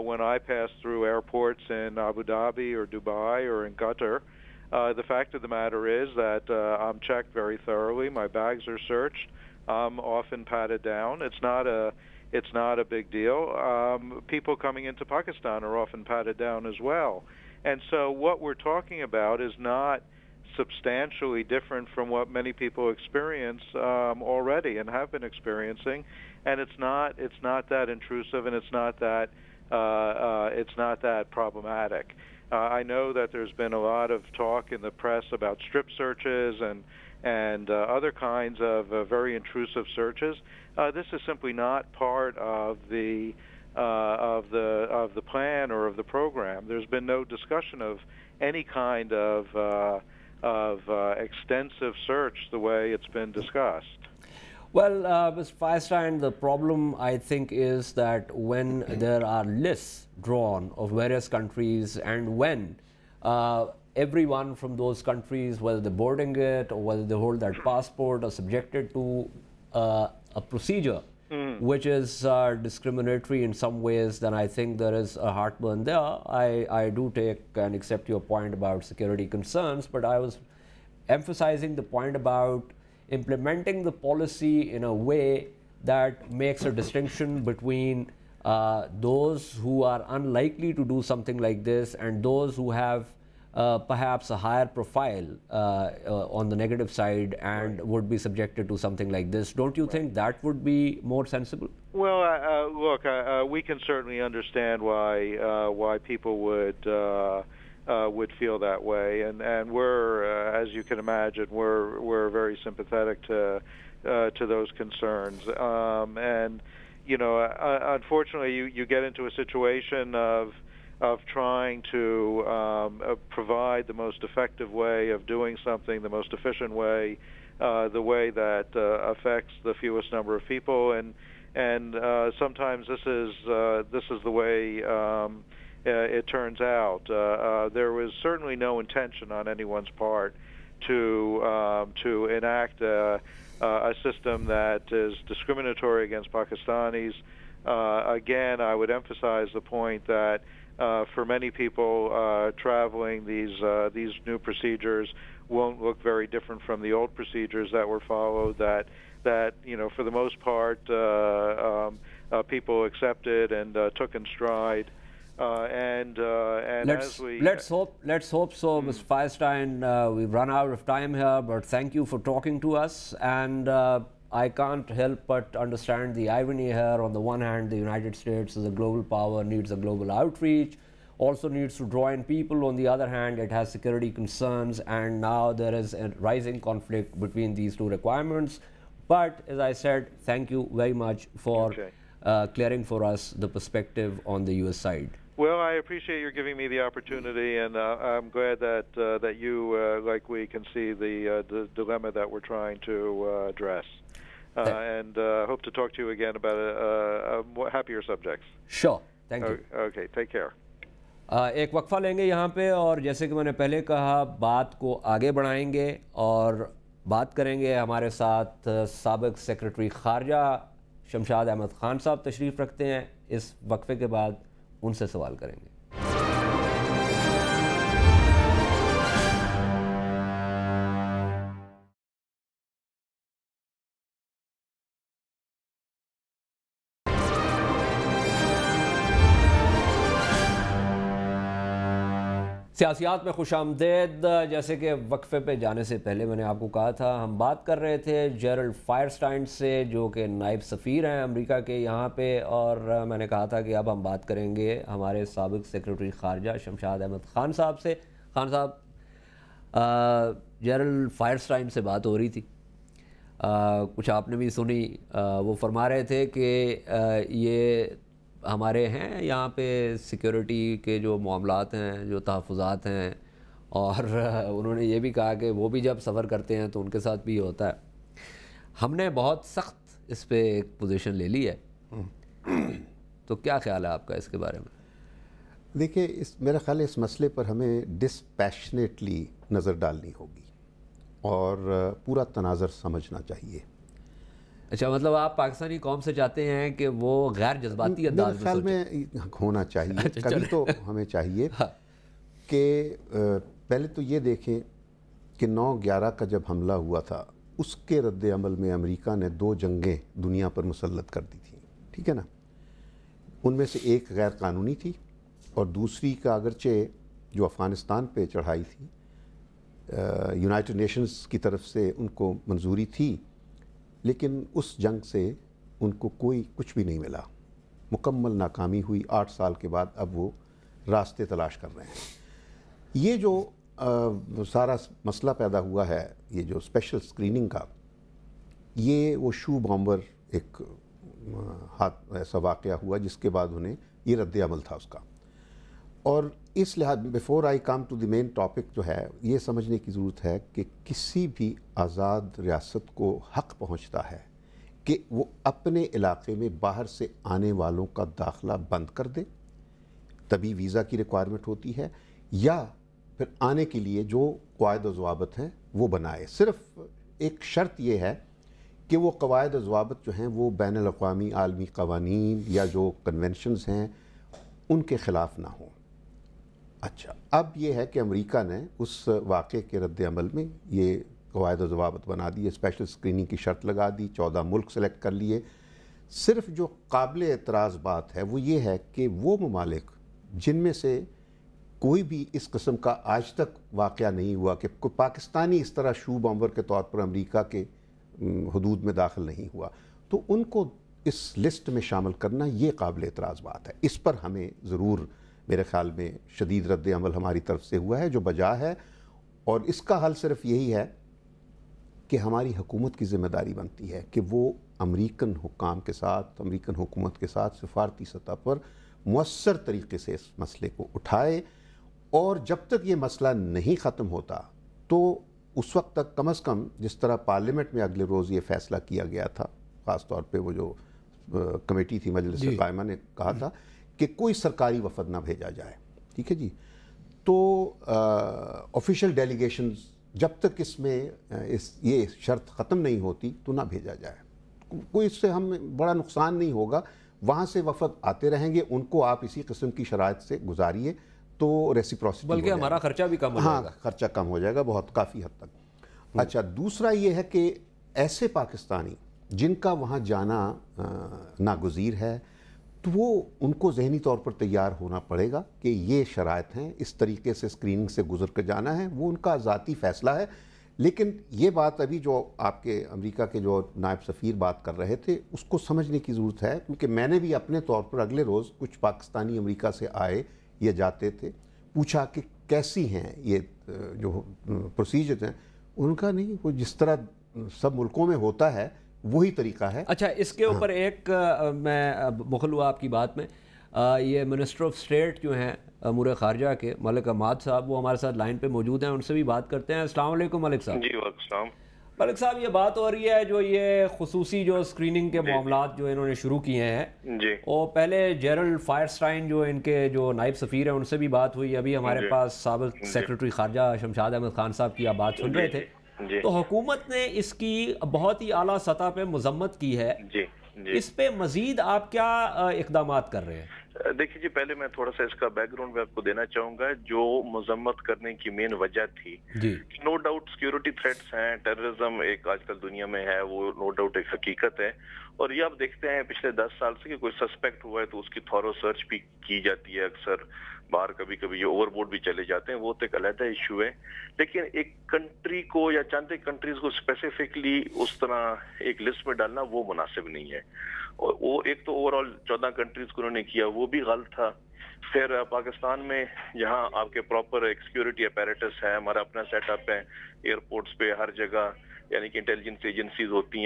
when I pass through airports in Abu Dhabi or Dubai or in Qatar. The fact of the matter is that I'm checked very thoroughly. My bags are searched. I'm often patted down. It's not a big deal. People coming into Pakistan are often patted down as well. And so what we're talking about is not substantially different from what many people experience already and have been experiencing, and it's not that intrusive, and it's not that problematic. I know that there's been a lot of talk in the press about strip searches and other kinds of very intrusive searches. This is simply not part of the plan or of the program. There's been no discussion of any kind of extensive search the way it's been discussed. Well, Mr. Feuerstein, the problem, I think, is that when there are lists drawn of various countries, and when everyone from those countries, whether they're boarding it or whether they hold that passport, are subjected to a procedure which is discriminatory in some ways, then I think there is a heartburn there. I do take and accept your point about security concerns, but I was emphasizing the point about implementing the policy in a way that makes a distinction between those who are unlikely to do something like this and those who have perhaps a higher profile on the negative side and would be subjected to something like this. Don't you think that would be more sensible? Well, look, we can certainly understand why people would feel that way, and we're, as you can imagine, we're very sympathetic to those concerns. And you know, unfortunately, you get into a situation of trying to provide the most effective way of doing something, the most efficient way, the way that affects the fewest number of people, and sometimes this is the way it turns out. There was certainly no intention on anyone's part to enact a system that is discriminatory against Pakistanis. Again, I would emphasize the point that for many people traveling, these new procedures won't look very different from the old procedures that were followed. That you know, for the most part, people accepted and took in stride. And let's hope so, Mr. Feuerstein. We've run out of time here, but thank you for talking to us. And I can't help but understand the irony here. On the one hand, the United States as a global power needs a global outreach, also needs to draw in people. On the other hand, it has security concerns, and now there is a rising conflict between these two requirements. But as I said, thank you very much for clearing for us the perspective on the U.S. side. Well, I appreciate your giving me the opportunity, and I'm glad that you, like we, can see the dilemma that we're trying to address. And hope to talk to you again about a happier subjects. Sure. Thank you. Okay. Take care. ایک وقفہ لیں گے یہاں پہ، اور جیسے کہ میں نے پہلے کہا، بات کو آگے بڑھائیں گے اور بات کریں گے. ہمارے ساتھ سابق سیکرٹری خارجہ شمشاد احمد خان صاحب تشریف رکھتے ہیں. اس وقفے کے بعد ان سے سوال کریں گے. سیاسیات میں خوش آمدید. جیسے کہ وقفے پہ جانے سے پہلے میں نے آپ کو کہا تھا، ہم بات کر رہے تھے جیرلڈ فائرسٹائن سے، جو کہ نائب سفیر ہیں امریکہ کے یہاں پہ، اور میں نے کہا تھا کہ اب ہم بات کریں گے ہمارے سابق سیکرٹری خارجہ شمشاد احمد خان صاحب سے. خان صاحب، جیرلڈ فائرسٹائن سے بات ہو رہی تھی، کچھ آپ نے بھی سنی. وہ فرما رہے تھے کہ یہ ہمارے ہیں یہاں پہ سیکیورٹی کے جو معاملات ہیں، جو تحفظات ہیں، اور انہوں نے یہ بھی کہا کہ وہ بھی جب سفر کرتے ہیں تو ان کے ساتھ بھی ہوتا ہے. ہم نے بہت سخت اس پہ ایک پوزیشن لے لی ہے، تو کیا خیال ہے آپ کا اس کے بارے میں؟ دیکھیں، میرا خیال ہے اس مسئلے پر ہمیں ڈسپیشنیٹلی نظر ڈالنی ہوگی اور پورا تناظر سمجھنا چاہیے. اچھا، مطلب آپ پاکستانی قوم سے چاہتے ہیں کہ وہ غیر جذباتی انداز میرے خیال میں ہونا چاہیے، کبھی تو ہمیں چاہیے کہ پہلے تو یہ دیکھیں کہ 9/11 کا جب حملہ ہوا تھا اس کے رد عمل میں امریکہ نے 2 جنگیں دنیا پر مسلط کر دی تھیں، ٹھیک ہے نا؟ ان میں سے ایک غیر قانونی تھی اور دوسری کا اگرچہ جو افغانستان پہ چڑھائی تھی یونائٹڈ نیشنز کی طرف سے ان کو منظوری تھی، لیکن اس جنگ سے ان کو کچھ بھی نہیں ملا، مکمل ناکامی ہوئی۔ 8 سال کے بعد اب وہ راستے تلاش کر رہے ہیں۔ یہ جو سارا مسئلہ پیدا ہوا ہے، یہ جو اسپیشل اسکریننگ کا، یہ وہ شو بامبر ایک ایسا واقعہ ہوا جس کے بعد انہیں یہ رد عمل تھا اس کا، اور اس لحاظ before I come to the main topic جو ہے یہ سمجھنے کی ضرورت ہے کہ کسی بھی آزاد ریاست کو حق پہنچتا ہے کہ وہ اپنے علاقے میں باہر سے آنے والوں کا داخلہ بند کر دے، تبھی ویزا کی ریکوائرمنٹ ہوتی ہے، یا پھر آنے کے لیے جو قواعد و ضوابط ہیں وہ بنائے۔ صرف ایک شرط یہ ہے کہ وہ قواعد و ضوابط جو ہیں وہ بین الاقوامی عالمی قوانین یا جو کنونشنز ہیں ان کے خلاف نہ ہوں۔ اچھا، اب یہ ہے کہ امریکہ نے اس واقعے کے رد عمل میں یہ قواعد و ضوابط بنا دی، اسپیشل اسکریننگ کی شرط لگا دی، 14 ملک سلیکٹ کر لیے۔ صرف جو قابل اعتراض بات ہے وہ یہ ہے کہ وہ ممالک جن میں سے کوئی بھی اس قسم کا آج تک واقعہ نہیں ہوا کہ کوئی پاکستانی اس طرح شو بامبر کے طور پر امریکہ کے حدود میں داخل نہیں ہوا، تو ان کو اس لسٹ میں شامل کرنا یہ قابل اعتراض بات ہے۔ اس پر ہمیں ضرور میرے خیال میں شدید رد عمل ہماری طرف سے ہوا ہے جو بجا ہے، اور اس کا حل صرف یہی ہے کہ ہماری حکومت کی ذمہ داری بنتی ہے کہ وہ امریکن حکام کے ساتھ، امریکن حکومت کے ساتھ سفارتی سطح پر مؤثر طریقے سے اس مسئلے کو اٹھائے، اور جب تک یہ مسئلہ نہیں ختم ہوتا تو اس وقت تک کم از کم جس طرح پارلیمنٹ میں اگلے روز یہ فیصلہ کیا گیا تھا، خاص طور پہ وہ جو کمیٹی تھی مجلس قائمہ نے کہا تھا کہ کوئی سرکاری وفد نہ بھیجا جائے، ٹھیک ہے جی، تو آفیشیل ڈیلیگیشنز جب تک اس میں یہ شرط ختم نہیں ہوتی تو نہ بھیجا جائے، کوئی اس سے ہمیں بڑا نقصان نہیں ہوگا، وہاں سے وفد آتے رہیں گے، ان کو آپ اسی قسم کی شرائط سے گزاریے تو ریسیپروسٹی، بلکہ ہمارا خرچہ بھی کم ہو جائے گا۔ ہاں، خرچہ کم ہو جائے گا بہت، کافی حد تک۔ اچھا، دوسرا یہ ہے کہ ایسے پاکستانی جن کا وہاں جانا ناگزیر ہے تو وہ ان کو ذہنی طور پر تیار ہونا پڑے گا کہ یہ شرائط ہیں، اس طریقے سے اسکریننگ سے گزر کے جانا ہے، وہ ان کا ذاتی فیصلہ ہے۔ لیکن یہ بات ابھی جو آپ کے امریکہ کے جو نائب سفیر بات کر رہے تھے اس کو سمجھنے کی ضرورت ہے، کیونکہ میں نے بھی اپنے طور پر اگلے روز کچھ پاکستانی امریکہ سے آئے یا جاتے تھے، پوچھا کہ کیسی ہیں یہ جو پروسیجر ہیں، ان کا نہیں، وہ جس طرح سب ملکوں میں ہوتا ہے وہی طریقہ ہے۔ اچھا، اس کے اوپر ایک میں مخل ہوا آپ کی بات میں، یہ منسٹر آف اسٹیٹ جو ہیں امور خارجہ کے ملک حماد صاحب، وہ ہمارے ساتھ لائن پہ موجود ہیں، ان سے بھی بات کرتے ہیں۔ السلام علیکم ملک صاحب۔ جی وعلیکم السلام۔ ملک صاحب، یہ بات ہو رہی ہے جو یہ خصوصی جو اسکریننگ کے معاملات جو انہوں نے شروع کیے ہیں، جی، اور پہلے جیرلڈ فائرسٹائن جو ان کے جو نائب سفیر ہیں ان سے بھی بات ہوئی، ابھی ہمارے پاس سابق سیکرٹری خارجہ شمشاد احمد خان صاحب کی آپ بات سن رہے تھے، تو حکومت نے اس کی بہت ہی اعلیٰ سطح پہ مذمت کی ہے، اس پہ مزید آپ کیا اقدامات کر رہے ہیں؟ دیکھیے جی، پہلے میں تھوڑا سا اس کا بیک گراؤنڈ میں آپ کو دینا چاہوں گا۔ جو مذمت کرنے کی مین وجہ تھی، نو ڈاؤٹ سیکیورٹی تھریٹس ہیں، ٹیررزم ایک آج کل دنیا میں ہے، وہ نو ڈاؤٹ ایک حقیقت ہے، اور یہ آپ دیکھتے ہیں پچھلے 10 سال سے کہ کوئی سسپیکٹ ہوا ہے تو اس کی تھورو سرچ بھی کی جاتی ہے، اکثر باہر کبھی کبھی یہ اوور بورڈ بھی چلے جاتے ہیں، وہ تو ایک علیحدہ ایشو ہے، لیکن ایک کنٹری کو یا چند کنٹریز کو اسپیسیفکلی اس طرح ایک لسٹ میں ڈالنا وہ مناسب نہیں ہے، اور وہ ایک تو اوور آل 14 کنٹریز کو انہوں نے کیا وہ بھی غلط تھا۔ پھر پاکستان میں جہاں آپ کے پراپر ایک سیکیورٹی اپیریٹس ہے، ہمارا اپنا سیٹ اپ ہے، ایئرپورٹس پہ ہر جگہ یعنی کہ انٹیلیجنس ایجنسیز ہوتی ہیں،